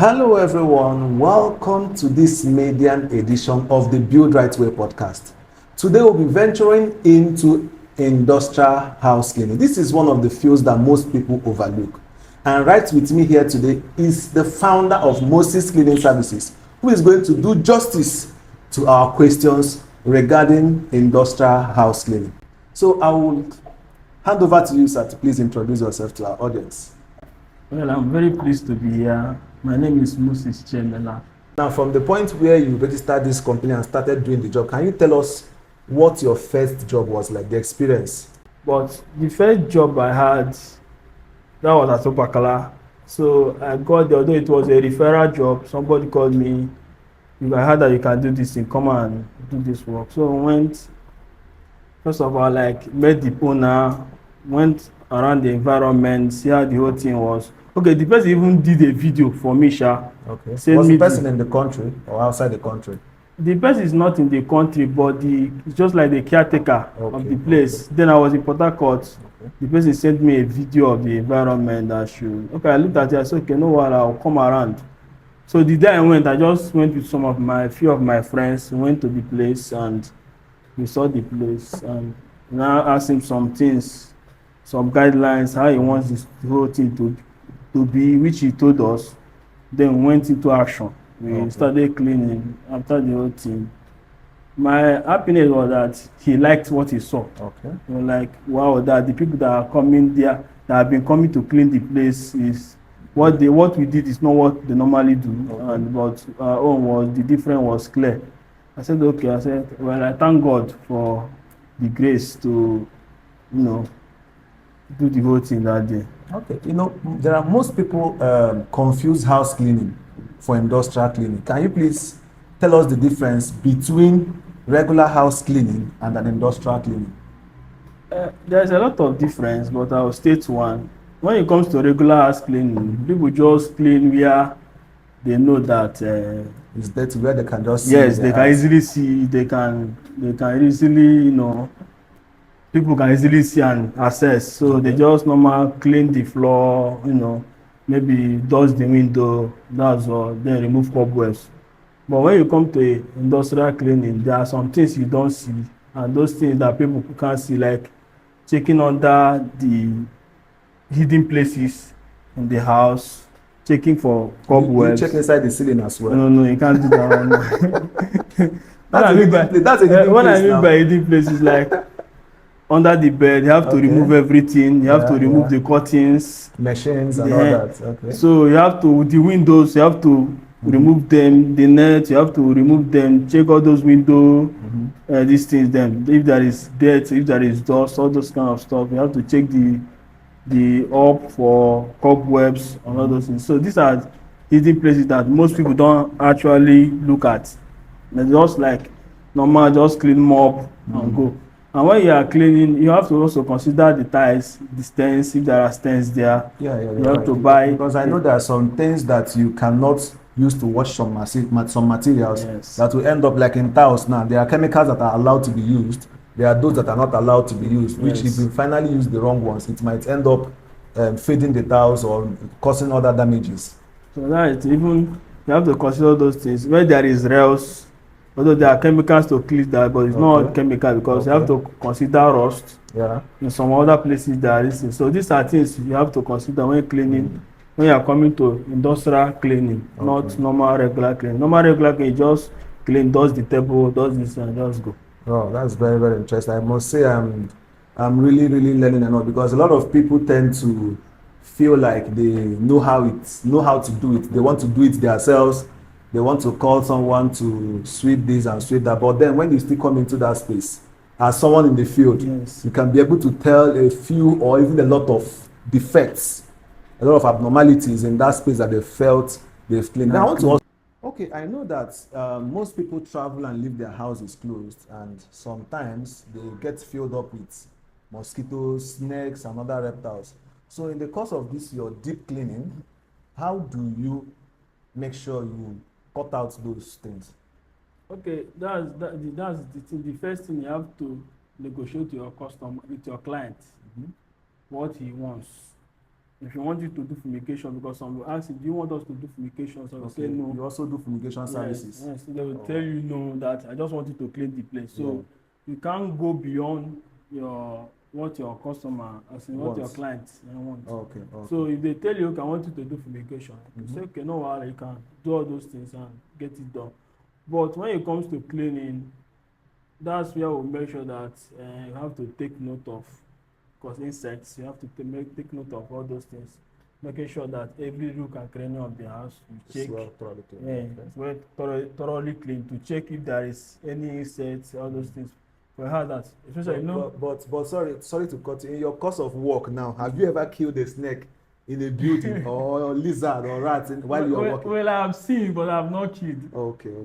Hello, everyone. Welcome to this Maiden edition of the Buildright Way podcast. Today, we'll be venturing into industrial house cleaning. This is one of the fields that most people overlook. And right with me here today is the founder of Moses Cleaning Services, who is going to do justice to our questions regarding industrial house cleaning. So, I will hand over to you, sir, to please introduce yourself to our audience. Well, I'm very pleased to be here. My name is Moses Chemela. Now, from the point where you registered this company and started doing the job, can you tell us what your first job was like, the experience? But the first job I had, that was at Opakala. So I got there, although it was a referral job, somebody called me. I heard that you can do this thing, come and do this work. So I went, first of all, met the owner, went around the environment, see how the whole thing was. Okay, the person even did a video for me, Sha. Okay. Was the person in the country or outside the country? The person is not in the country, but it's just like the caretaker of the place. Okay. Then I was in Port Harcourt. Okay. The person sent me a video of the environment that should. Okay, I looked at it. I said, okay, no worry, I'll come around. So the day I went, I just went with few of my friends. We went to the place and we saw the place and now asked him some things, some guidelines, how he wants this whole thing to be, which he told us. Then we went into action. We started cleaning after the whole thing. My happiness was that he liked what he saw. Okay. We were like, wow, that the people that are coming there, that have been coming to clean the place, is what we did is not what they normally do. Okay. And but our own was, the difference was clear. I said, okay. I said, well, I thank God for the grace to, do the whole thing that day. Okay, there are most people confuse house cleaning for industrial cleaning. Can you please tell us the difference between regular house cleaning and an industrial cleaning? There's a lot of difference, but I'll state one. When it comes to regular house cleaning, people just clean where they know that it's dirty, where they can just see. Yes, they can easily see. They can easily, people can easily see and access. So they just normal clean the floor, maybe dust the window, that's all, then remove cobwebs. But when you come to industrial cleaning, there are some things you don't see, and those things that people can't see, like checking under the hidden places in the house, checking for cobwebs. You check inside the ceiling as well? No, you can't do that one. What I mean by hidden places, like under the bed, you have to remove everything. You have to remove the curtains, machines, and all that. Okay. So you have to, the windows, you have to remove them. The net, you have to remove them. Check all those windows, these things. Then, if there is dirt, if there is dust, all those kind of stuff, you have to check the up for cobwebs and all those things. So these are hidden places that most people don't actually look at. They're just like normal, just clean mop and go. And when you are cleaning, you have to also consider the tiles, the stains, if there are stains there. You have to buy. Because I know there are some things that you cannot use to wash some materials that will end up like in tiles now. There are chemicals that are allowed to be used. There are those that are not allowed to be used, which if you finally use the wrong ones, it might end up fading the tiles or causing other damages. So that you have to consider those things. Where there is rails, although there are chemicals to clean that, but it's not chemical because you have to consider rust. In some other places there is. So these are things you have to consider when cleaning, when you are coming to industrial cleaning, not normal regular cleaning. Normal regular cleaning, just clean, does the table, does this, and just go. Oh, that's very, very interesting. I must say I'm really, really learning a lot, because a lot of people tend to feel like they know how to do it. They want to do it themselves. They want to call someone to sweep this and sweep that. But then when you still come into that space, as someone in the field, you can be able to tell a few or even a lot of defects, a lot of abnormalities in that space that they felt they've cleaned. Now, I want to ask, okay, I know that most people travel and leave their houses closed, and sometimes they get filled up with mosquitoes, snakes, and other reptiles. So in the course of this, your deep cleaning, how do you make sure you cut out those things? Okay, that's the thing. The first thing, you have to negotiate with your customer, with your client, what he wants. if you want you to do fumigation, because some will ask you, do you want us to do fumigation? So you say no. You also do fumigation Yes, services. yes. They will tell you no, that I just want you to clean the place. So Yeah. you can't go beyond what your customer, as in what your Wants. client want. Okay. So if they tell you, okay, I want you to do fumigation, you say, Mhm. okay, no worry, you can do all those things and get it done. But when it comes to cleaning, that's where we make sure that you have to take note of, because insects, you have to take note of all those things, making sure that every rook and cranny of the house you check. It's well thoroughly clean. Yeah, it's well thoroughly clean, to check if there is any insects, all those things. For how that, especially But sorry to cut you. In your course of work now, have you ever killed a snake in a building or a lizard or rat while you are working? Well, I've seen, but I've not killed.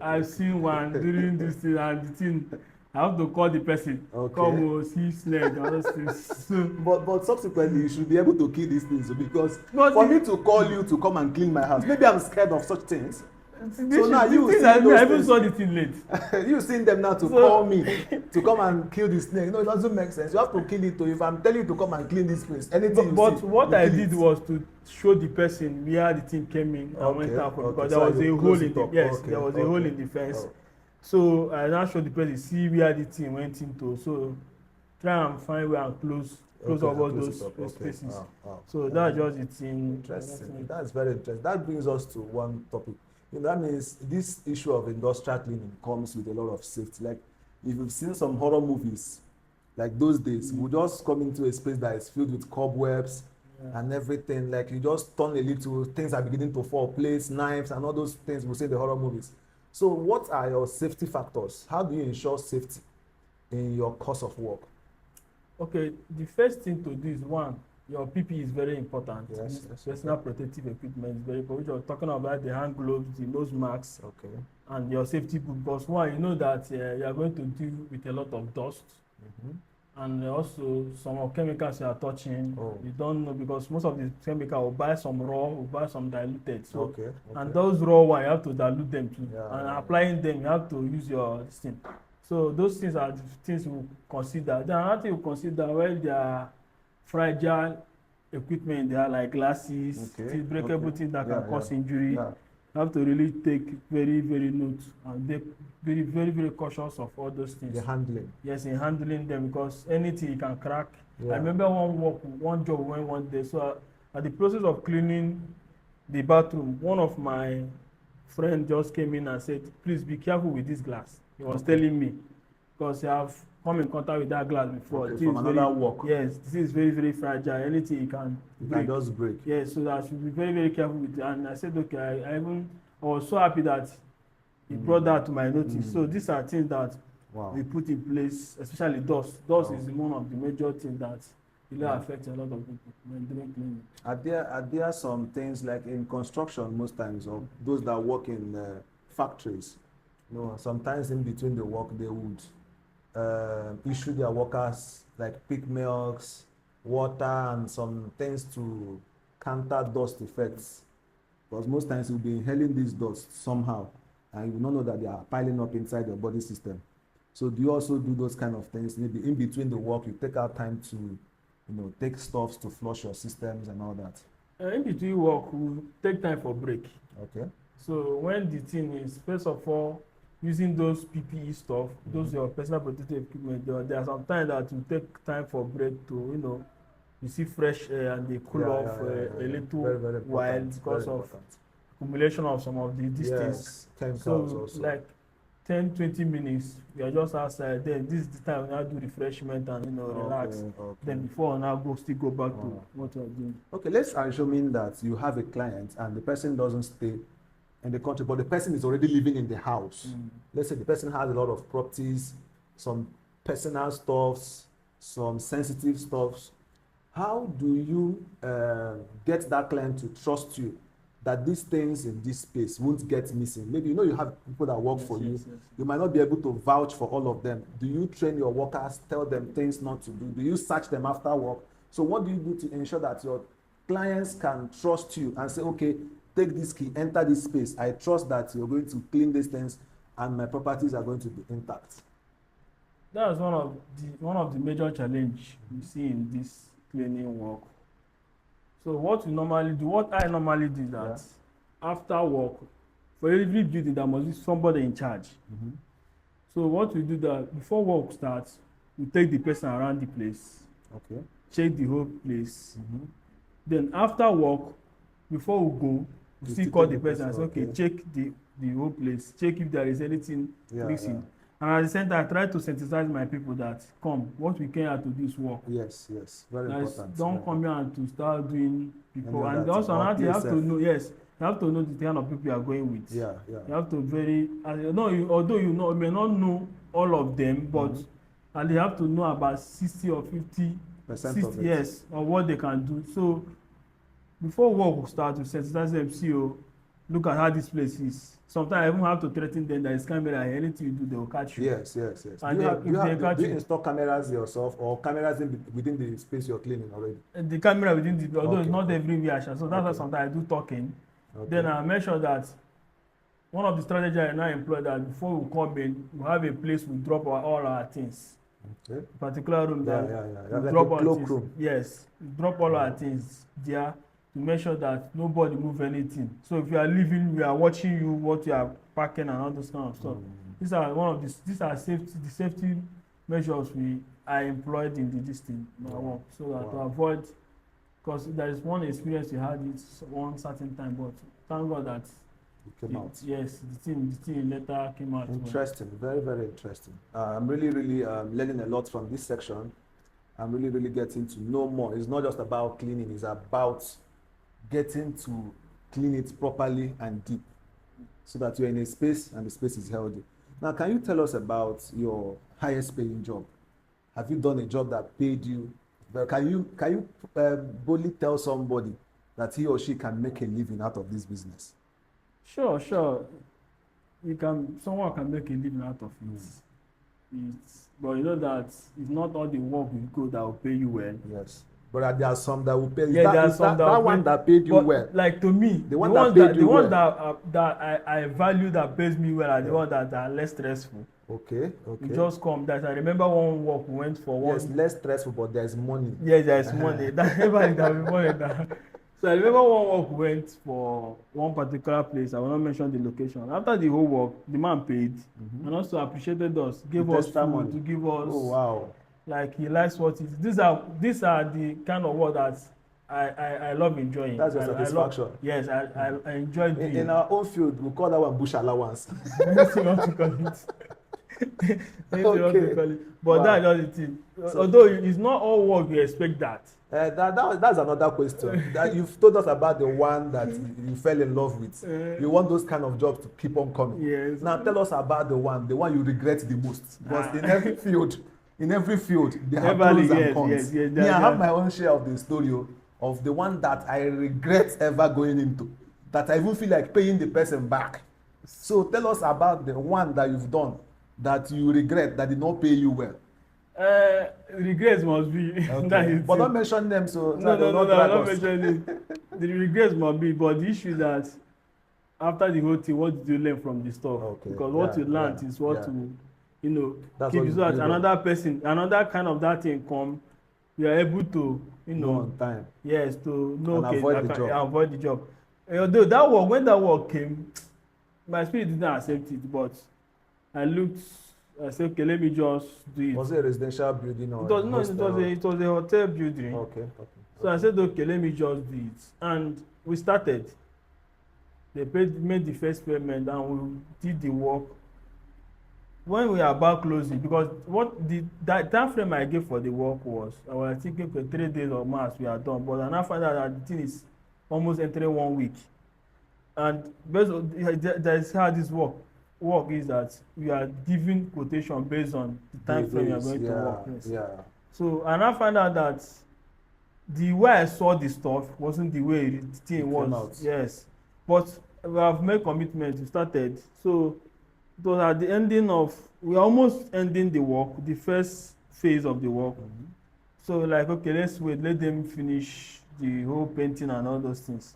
I've Okay. seen one during this thing, and the thing, I have to call the person, come see snake, all those things. But subsequently, you should be able to kill these things, because But for me to call you to come and clean my house, maybe I'm scared of such things. So now the you thing see I those even things, saw the thing late. you seeing them now to call me to come and kill the snake. No, it doesn't make sense. You have to kill it. If I'm telling you to come and clean this place, anything But see, what I did it. was to show the person where the thing came in and went out from, because there was a hole in the there was a hole in the fence. So I now showed the person, see where the thing went into. So try and find where and close up all those spaces. So that's just the thing. Interesting. That's very interesting. That brings us to one topic. That means this issue of industrial cleaning comes with a lot of safety. Like, if you've seen some horror movies, like those days, we just come into a space that is filled with cobwebs and everything. Like, you just turn a little, things are beginning to fall, plates, knives, and all those things we see in the horror movies. So what are your safety factors? How do you ensure safety in your course of work? Okay, the first thing to do is, one, your PPE is very important. Yes, personal protective equipment is very important. You're talking about the hand gloves, the nose masks, and your safety boot. Because one, you know that you are going to deal with a lot of dust, and also some of chemicals you are touching. You don't know, because most of the chemical will buy some raw, will buy some diluted. So, and those raw ones, you have to dilute them too. And applying them, you have to use your thing. So those things are the things we consider. Then another thing we consider, when they are fragile equipment, they are like glasses, breakable things that can cause injury. You have to really take very, very note and be very, very, very cautious of all those things. The handling. Yes, in handling them, because anything you can crack. I remember one job we went one day. So at the process of cleaning the bathroom, one of my friend just came in and said, please be careful with this glass. He was telling me, because I have come in contact with that glass before. From another work. Yes, this is very, very fragile. Anything you can just break. Yes, so I should be very, very careful with it. And I said, okay, I was so happy that he brought that to my notice. So these are things that we put in place, especially dust. Dust is one of the major things that really affects a lot of people when doing cleaning. Are there some things, like in construction most times, or those that work in factories, sometimes in between the work they would issue their workers like pig milks, water, and some things to counter dust effects, because most times you'll be inhaling this dust somehow and you will not know that they are piling up inside your body system. So do you also do those kind of things? Maybe in between the work you take out time to take stuffs to flush your systems and all that? In between work, we take time for break. So when the thing is, first of all, using those PPE stuff, those your personal protective equipment, there are some times that you take time for break to, receive fresh air and they cool off a little very while, because of accumulation of some of these things. So also. like 10-20 minutes, we are just outside. Then this is the time we now do refreshment and relax. Then before we now still go back to what we are doing. Okay, let's assume that you have a client and the person doesn't stay in the country, but the person is already living in the house. Let's say the person has a lot of properties, some personal stuffs, some sensitive stuffs. How do you get that client to trust you that these things in this space won't get missing? Maybe you have people that work for you. You might not be able to vouch for all of them. Do you train your workers, tell them things not to do? Do you search them after work? So what do you do to ensure that your clients can trust you and say, okay, take this key, enter this space. I trust that you're going to clean these things and my properties are going to be intact? That's one of the major challenge we see in this cleaning work. So what we normally do, what I normally do is that after work, for every building there must be somebody in charge. Mm-hmm. So what we do that before work starts, we take the person around the place, Okay. check the whole place. Mm-hmm. Then after work, before we go, we You still still call take the the person and say, person, okay, okay. check the whole place, check if there is anything Yeah, missing. yeah. And at the same time, I try to sensitize my people that come, what we came here to do is work. Yes, yes. Very That is, important. don't come here and to start doing Any people. other And thing. also Or another thing, you play have to safe. know, yes, you have to know the kind of people you are going with. Yeah, yeah. You have to very, although you may not know all of them, but and you have to know about 60 or 50 Percent of it. yes, of what they can do. So before work will start, to sensitize them, see, oh, look at how this place is. Sometimes I even have to threaten them that it's camera, anything you do, they will catch you. Yes, yes, yes. And Do you install cameras yourself or cameras within the space you're cleaning already? the camera within the, although it's Okay, not okay. everywhere, so that's why Okay. sometimes I do talking. Okay. Then I make sure that one of the strategies I now employ that before we come in, we have a place we drop all our things. Okay. Particular room Yeah, that yeah, yeah. we Like drop a all cloak things. room. Yes, we drop all our things there to make sure that nobody move anything. So if you are leaving, we are watching you what you are packing and all those kind of stuff. These are one of the safety measures I employed in this thing, my work, so that to avoid, because there is one experience we had it one certain time, but thank God that It came out. yes, the thing later came out. Interesting, very, very interesting. I'm really, really learning a lot from this section. I'm really, really getting to know more. It's not just about cleaning, it's about getting to clean it properly and deep so that you're in a space and the space is healthy. Now, can you tell us about your highest paying job? Have you done a job that paid you? Can you boldly tell somebody that he or she can make a living out of this business? Sure. Someone can make a living out of it. But you know that it's not all the work you go that will pay you well. Yes. But there are some that will pay you. Yeah, there are some that one that paid you well. Like to me, The one that paid you well. that I value that pays me well are the ones that are less stressful. Okay. You just come. That I remember one work we went for one. Yes, less stressful, but there's money. Yes, there's money. That everybody that we money that. So I remember one work we went for one particular place. I will not mention the location. After the whole work, the man paid and also appreciated us, gave us food money. to give us. Oh wow! Like he likes what it is. These are the kind of work that I love enjoying. That's your satisfaction. Yes, I enjoy doing. In our own field, we call that one bush allowance. Anything you want to call it. Anything you want to call it. But that's just the thing. So, although it's not all work you expect that. That's another question. That you've told us about the one that you fell in love with. You want those kind of jobs to keep on coming. Yes. Now tell us about the one you regret the most. Because in every field, there are pros and cons. Yes, I have my own share of the story of the one that I regret ever going into. That I even feel like paying the person back. So tell us about the one that you've done that you regret that did not pay you well. Regrets must be. Okay. But don't mention them so no, I'm not mentioning it. The regrets must be, but the issue is that after the whole thing, what did you learn from the stuff? Okay. Because what you learned is what to, That's keep what you so that build another person, another kind of that thing come, you are able to, on time. Yes, to know, and avoid the job. Although that work, when that work came, my spirit didn't accept it, but I said, okay, let me just do it. Was it a residential building or it was a hotel building. Okay. So I said, okay, let me just do it. And we started. They made the first payment and we did the work. When we are about closing, because that time frame I gave for the work was, I was thinking for 3 days or more we are done. But I now find out that the thing is almost entering 1 week. And based on that is how this work is, that we are giving quotation based on the time frame you are going to work. Yes. Yeah. So and I found out that the way I saw the stuff wasn't the way the thing was. Yes. But we have made commitment, we started. So it was at the ending of, we are almost ending the work, the first phase of the work. So like, okay, let's wait, let them finish the whole painting and all those things.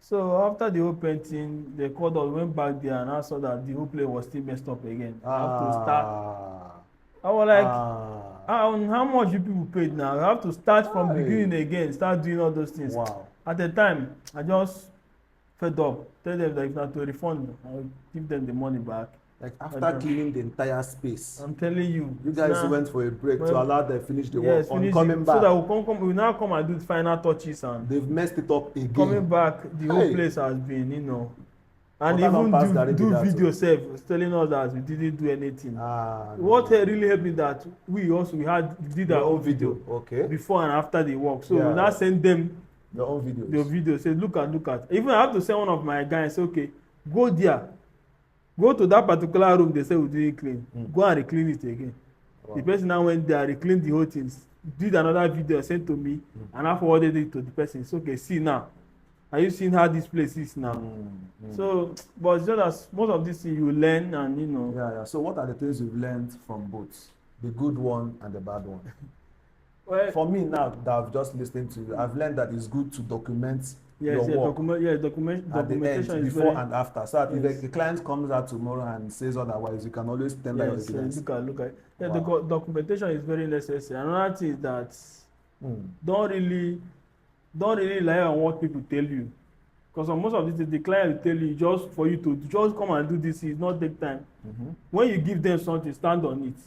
So after the whole painting, they called us, went back there and I saw that the whole place was still messed up again. I have to start. I was like, how much you people paid now? I have to start from beginning again, start doing all those things. Wow. at the time, I just fed up. Tell them that if not to refund, I'll give them the money back. Like I after don't. cleaning the entire space, I'm telling you, you it's guys now. went for a break to Well, allow them finish the work. yes, On finish coming it so that back, we now come and do the final touches, and they've messed it up coming again. back, the whole Hey, place has been, and water don't even pass do Gary be do that. video self telling us that we didn't do anything. Ah, no, What no, no. really helped me that we did Your our own own video, video okay? before and after the work. So we Yeah, now yeah. send them Your own the videos. video, say look at. Even I have to send one of my guys, say okay, go there, go to that particular room they say we didn't clean, go and re-clean it again. The Wow. person now went there, re-cleaned the whole thing, did another video, sent to me, and I forwarded it to the person. It's okay, see now, are you seeing how this place is now? So but it's just as most of this thing you learn, and Yeah, yeah. So what are the things you've learned from both? The good one and the bad one? well, For me now that I've just listened to you, I've learned that it's good to document your yes, yeah, work at the documentation end, is before very, and after. So that if yes, a client comes out tomorrow and says otherwise, you can always tender your yes, evidence. look at, yeah, Wow. documentation is very necessary. Another thing is that Mm. don't really rely on what people tell you, because on most of this the client will tell you just for you to just come and do this, it not take time. When you give them something, stand on it.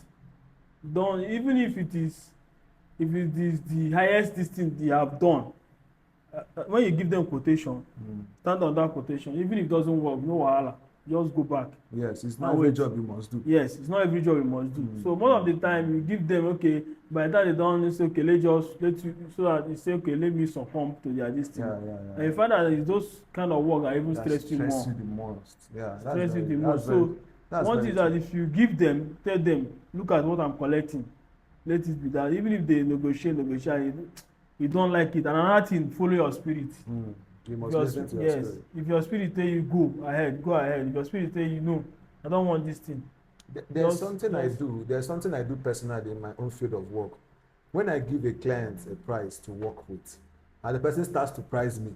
Don't, even if it is the highest this thing they have done, when you give them quotation, stand on that quotation. Even if it doesn't work, no wahala, just go back Yes, it's not and every wait. job you must do. Yes, it's not every job you must do. So most of the time you give them, okay, by the time they don say okay, let you, so that you say okay, let me succumb to their this thing. Yeah, yeah, yeah. And you find out that it's those kind of work that even That stress you more, the most. Yeah, stress you the most. So that's one very thing is that true. if you give them, tell them, look at what I'm collecting, let it be that. Even if they negotiate, you don't like it. And another thing, follow your spirit. You must listen to your Yes, spirit. if your spirit tell you go ahead, go ahead. If your spirit tell you no, I don't want this thing, There's just something I do. There's something I do personally in my own field of work. When I give a client a price to work with, and the person starts to price me,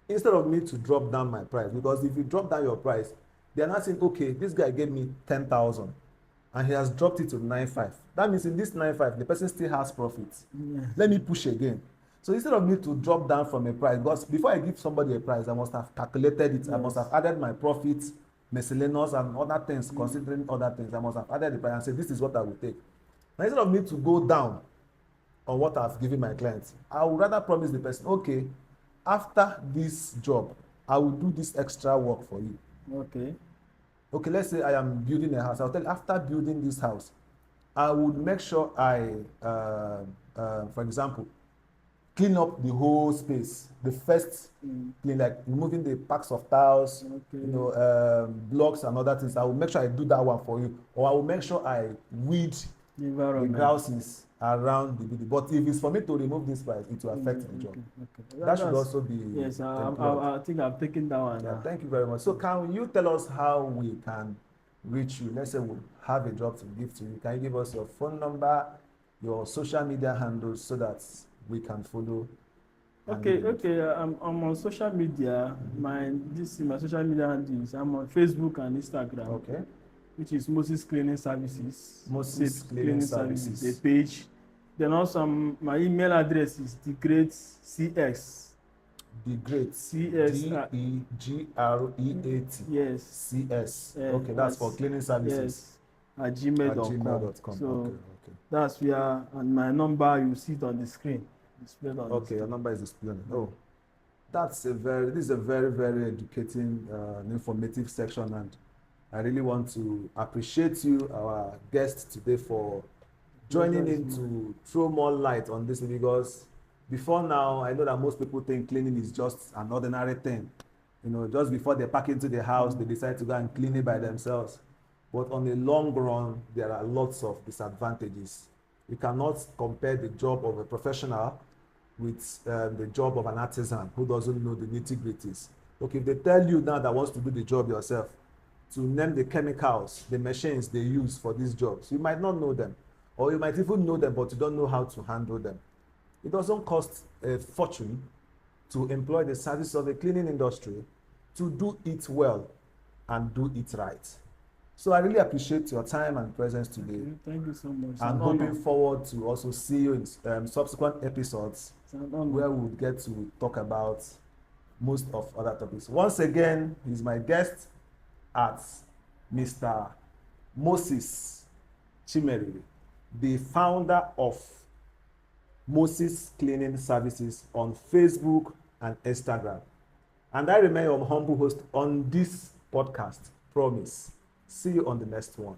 instead of me to drop down my price, because if you drop down your price, they are not saying, okay, this guy gave me 10,000 and he has dropped it to 9,500. That means in this 9,500, the person still has profits. Let me push again. So instead of me to drop down from a price, because before I give somebody a price, I must have calculated it. Yes. I must have added my profits, miscellaneous and other things, considering other things. I must have added the price and said, this is what I will take. Now, instead of me to go down on what I've given my clients, I would rather promise the person, okay, after this job, I will do this extra work for you. okay. Okay, let's say I am building a house. I'll tell you, after building this house, I would make sure for example, clean up the whole space. The first clean, like removing the packs of tiles, blocks and other things. I will make sure I do that one for you, or I will make sure I weed the grasses around the building. But if it's for me to remove this price, it will affect the job. Okay. That should also be yes. I think I've taken that one. Yeah, thank you very much. So can you tell us how we can reach you? Let's say we have a job to give to you. Can you give us your phone number, your social media handles, so that we can follow? Okay. I'm on social media. My social media handles. I'm on Facebook and Instagram. Okay. Which is Moses Cleaning Services. Moses Cleaning Services. The page. Then also my email address is thegreatcs. The Great. CS. DEGREAT. Yes. CS. Okay, that's for cleaning services. Yes. At gmail.com. So okay. That's where, and my number you see it on the screen. Displayed on the screen. Your number is displayed. Oh, this is a very, very educating, informative section, and I really want to appreciate you, our guest today, for joining in to throw more light on this, because before now, I know that most people think cleaning is just an ordinary thing. Just before they pack into the house, they decide to go and clean it by themselves. But on the long run, there are lots of disadvantages. You cannot compare the job of a professional with the job of an artisan who doesn't know the nitty-gritties. Okay, if they tell you now that wants to do the job yourself, to name the chemicals, the machines they use for these jobs, you might not know them. Or you might even know them, but you don't know how to handle them. It doesn't cost a fortune to employ the service of the cleaning industry to do it well and do it right. So I really appreciate your time and presence today. Thank you so much. It's I'm an honor. hoping forward to also see you in subsequent episodes It's an honor. where we'll get to talk about most of other topics. Once again, he's my guest at Mr. Moses Chimeri, the founder of Moses Cleaning Services on Facebook and Instagram. And I remain your humble host on this podcast. Promise. See you on the next one.